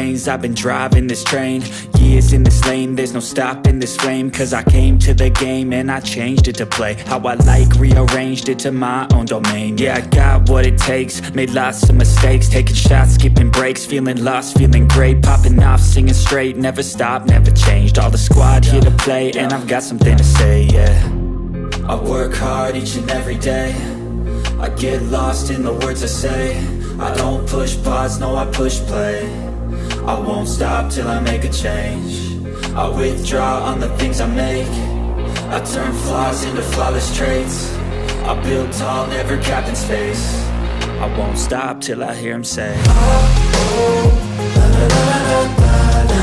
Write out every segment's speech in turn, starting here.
veins, I've been driving this train. Years in this lane, there's no stopping this flame. Cause I came to the game and I changed it to play how I like, rearranged it to my own domain. Yeah, I got what it takes, made lots of mistakes, taking shots, skipping breaks, feeling lost, feeling great, popping off, singing straight, never stopped, never changed. All the squad here to play, and I've got something to say, yeah. I work hard each and every day, I get lost in the words I say. I don't push pause, no I push play. I won't stop till I make a change. I withdraw on the things I make. I turn flaws into flawless traits. I build tall, never capped in space. I won't stop till I hear him say, oh, oh, la, la, la, la, la.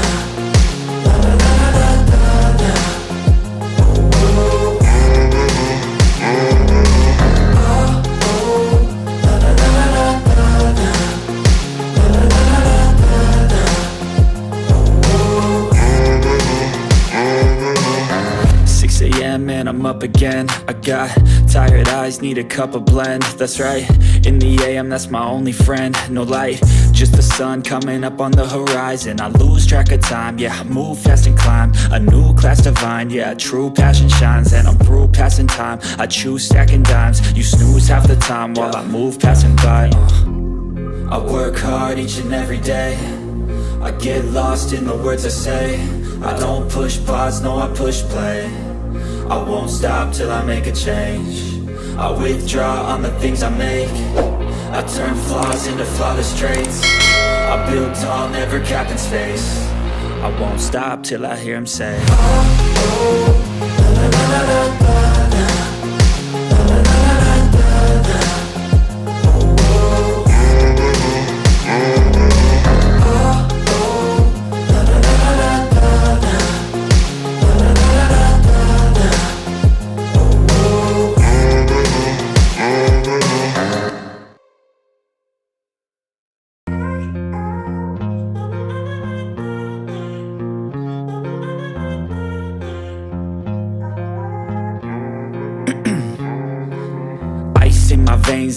Man, I'm up again. I got tired eyes, need a cup of blend. That's right, in the AM, that's my only friend. No light, just the sun coming up on the horizon. I lose track of time, yeah, I move fast and climb a new class divine, yeah, true passion shines. And I'm through passing time, I choose stacking dimes. You snooze half the time while I move passing by. I work hard each and every day, I get lost in the words I say. I don't push pause, no I push play. I won't stop till I make a change. I withdraw on the things I make. I turn flaws into flawless traits. I build tall, never capped in space. I won't stop till I hear him say, oh, oh, la, la, la, la, la, la.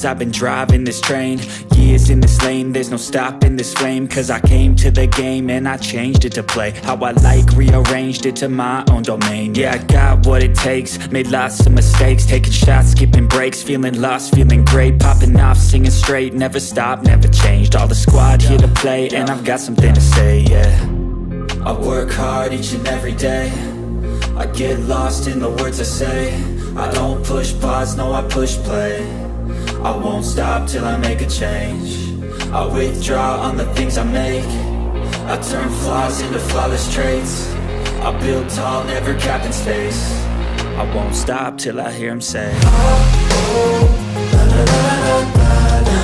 I've been driving this train, years in this lane, there's no stopping this flame. Cause I came to the game and I changed it to play how I like, rearranged it to my own domain. Yeah, I got what it takes, made lots of mistakes, taking shots, skipping breaks, feeling lost, feeling great, popping off, singing straight, never stopped, never changed. All the squad here to play, and I've got something to say, yeah. I work hard each and every day, I get lost in the words I say. I don't push pause, no I push play. I won't stop till I make a change. I withdraw on the things I make. I turn flaws into flawless traits. I build tall, never capped in space. I won't stop till I hear him say, oh, oh, la, la, la, la, la, la.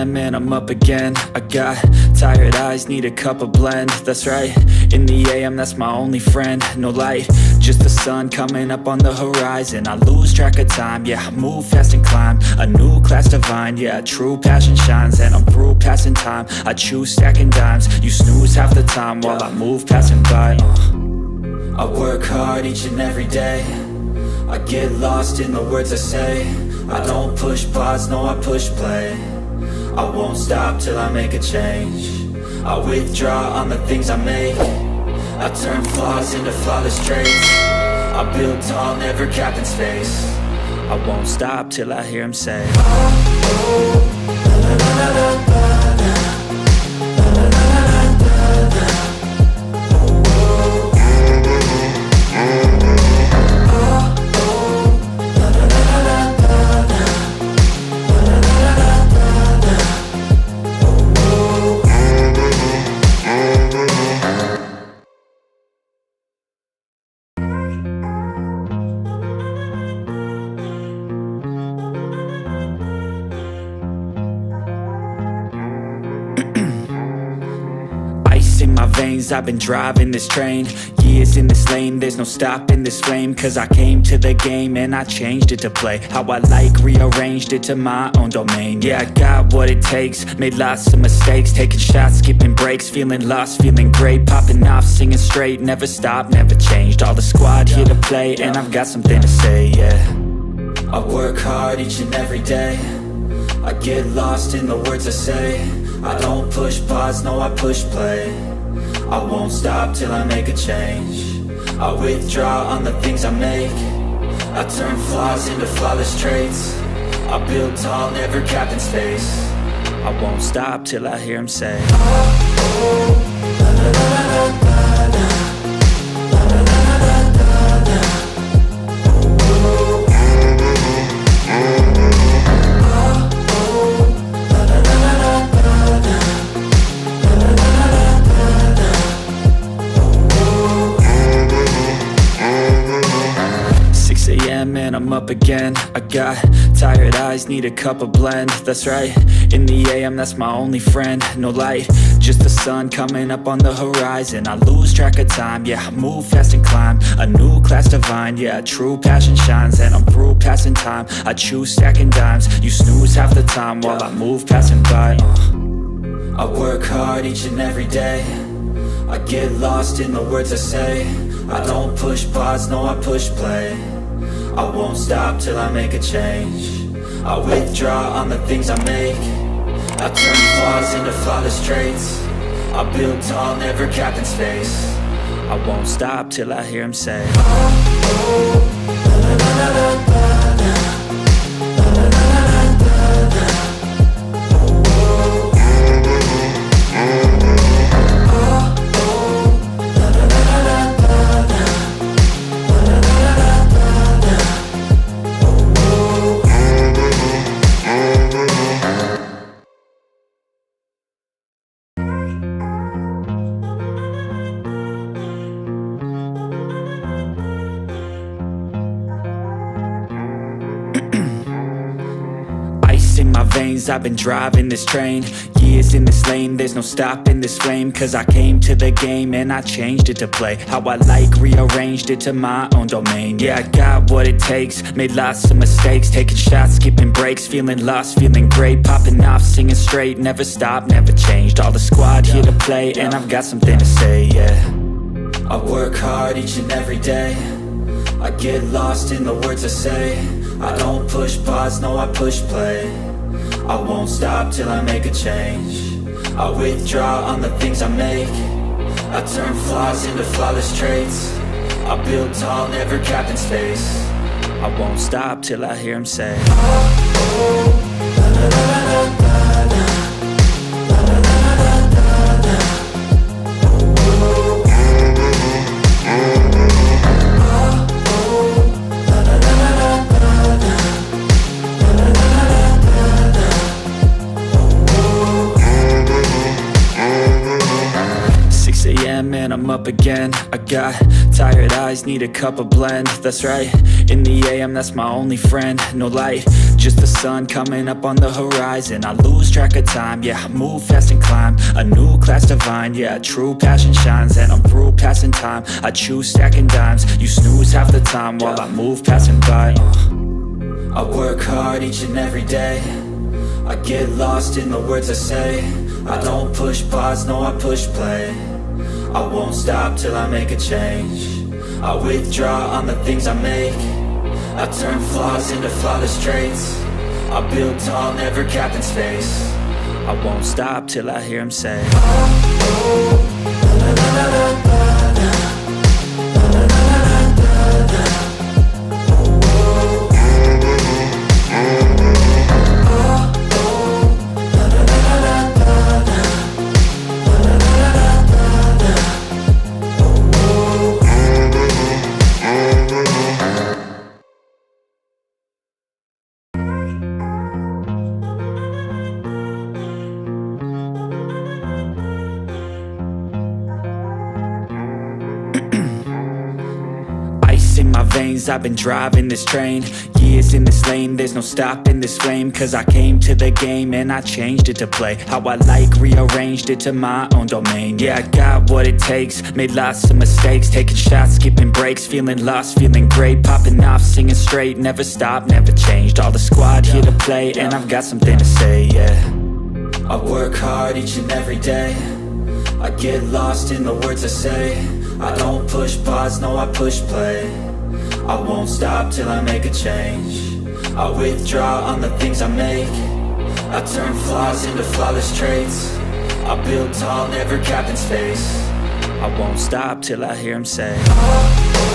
Man, I'm up again. I got tired eyes, need a cup of blend. That's right, in the AM, that's my only friend. No light, just the sun coming up on the horizon. I lose track of time, yeah, I move fast and climb a new class divine, yeah, true passion shines. And I'm through passing time, I choose stacking dimes. You snooze half the time while I move passing by. I work hard each and every day, I get lost in the words I say. I don't push pause, no I push play. I won't stop till I make a change. I withdraw on the things I make. I turn flaws into flawless traits. I build tall, never capped in space. I won't stop till I hear him say, oh, oh, la, la, la, la, la, la. veins, I've been driving this train. Years in this lane, there's no stopping this flame. Cause I came to the game and I changed it to play how I like, rearranged it to my own domain. Yeah, I got what it takes, made lots of mistakes, taking shots, skipping breaks, feeling lost, feeling great, popping off, singing straight, never stopped, never changed. All the squad here to play and I've got something to say, yeah. I work hard each and every day, I get lost in the words I say. I don't push pause, no I push play. I won't stop till I make a change. I withdraw on the things I make. I turn flaws into flawless traits. I build tall, never capped in space. I won't stop till I hear him say, oh, oh, la la la la la la. And I'm up again. I got tired eyes, need a cup of blend. That's right, in the AM, that's my only friend. No light, just the sun coming up on the horizon. I lose track of time, yeah, I move fast and climb a new class divine, yeah, true passion shines. And I'm through passing time, I choose stacking dimes. You snooze half the time while I move passing by. I work hard each and every day, I get lost in the words I say. I don't push pause, no I push play. I won't stop till I make a change. I withdraw on the things I make. I turn flaws into flawless traits. I build tall, never capped in space. I won't stop till I hear him say, oh, oh, la la la la la la. La la la la la la. Oh, oh, la la la la la la. La la la la la. 'Ice in my veins, I've been driving this train. Years in this lane, there's no stopping this flame. Cause I came to the game and I changed it to play how I like, rearranged it to my own domain. Yeah, I got what it takes, made lots of mistakes, taking shots, skipping breaks, feeling lost, feeling great, popping off, singing straight, never stopped, never changed. All the squad here to play and I've got something to say, yeah. I work hard each and every day, I get lost in the words I say. I don't push pause, no I push play. I won't stop till I make a change. I withdraw on the things I make. I turn flaws into flawless traits. I build tall, never capped in space. I won't stop till I hear him say, oh, oh, la la la la la la. La la la la la la la. Oh, oh. And I'm up again. I got tired eyes, need a cup of blend. That's right, in the AM, that's my only friend. No light, just the sun coming up on the horizon. I lose track of time, yeah, I move fast and climb a new class divine, yeah, true passion shines. And I'm through passing time, I choose stacking dimes. You snooze half the time while I move passing by. I work hard each and every day, I get lost in the words I say. I don't push pause, no I push play. I won't stop till I make a change. I withdraw on the things I make. I turn flaws into flawless traits. I build tall, never capped in space. I won't stop till I hear him say, oh, oh, la la la la la la. La la la la la la. Oh, oh. I've been driving this train. Years in this lane, there's no stopping this flame. Cause I came to the game and I changed it to play how I like, rearranged it to my own domain. Yeah, I got what it takes, made lots of mistakes, taking shots, skipping breaks, feeling lost, feeling great, popping off, singing straight, never stopped, never changed. All the squad here to play, and I've got something to say, yeah. I work hard each and every day, I get lost in the words I say. I don't push pause, no, I push play. I won't stop till I make a change. I withdraw on the things I make. I turn flaws into flawless traits. I build tall, never capped in space. I won't stop till I hear him say, oh,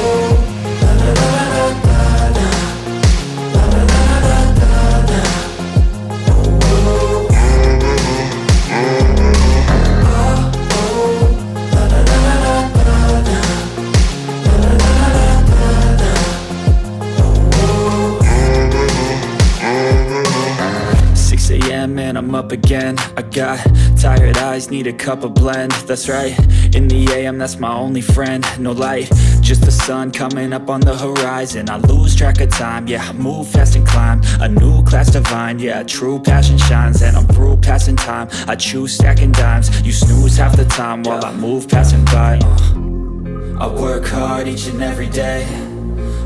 oh, la, la, la, la, la, la. La, la, la, la, la, la. Oh, oh, la, la, la, la, la, la. La, la, la, la, la, la. Oh, 6 a.m. and I'm up again. I got tired eyes, need a cup of blend. That's right, in the AM, that's my only friend. No light, just the sun coming up on the horizon. I lose track of time, yeah, I move fast and climb a new class divine, yeah, true passion shines. And I'm through passing time, I choose stacking dimes. You snooze half the time while I move passing by. I work hard each and every day,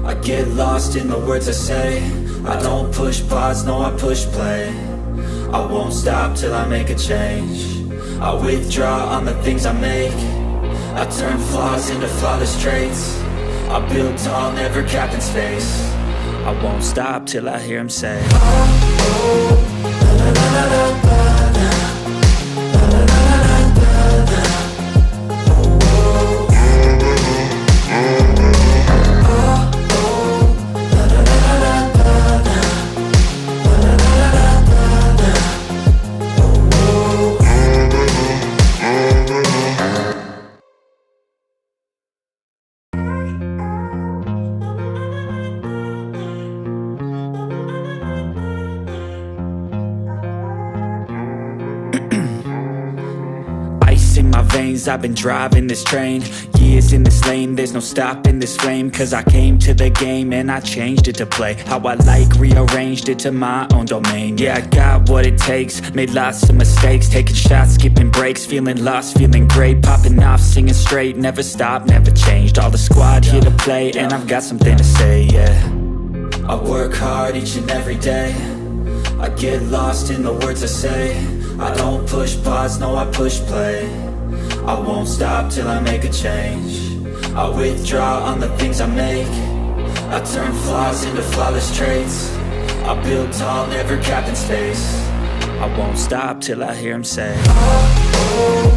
I get lost in the words I say. I don't push pause, no, I push play. I won't stop till I make a change. I withdraw on the things I make. I turn flaws into flawless traits. I build tall, never capped in space. I won't stop till I hear him say, oh, oh, la, la, la, la, la, la. La, la, la, la, la, la. Oh, oh, la, la, la, la, la, la. La, la, la, la, la, la. Oh, oh. Ice in my veins, I've been driving this train. Years in this lane, there's no stopping this flame. Cause I came to the game and I changed it to play how I like, rearranged it to my own domain. Yeah, I got what it takes, made lots of mistakes, taking shots, skipping breaks, feeling lost, feeling great, popping off, singing straight, never stopped, never changed. All the squad here to play, and I've got something to say, yeah. I work hard each and every day, I get lost in the words I say. I don't push pause, no, I push play. I won't stop till I make a change. I withdraw on the things I make. I turn flaws into flawless traits. I build tall, never capped in space. I won't stop till I hear him say, oh, oh.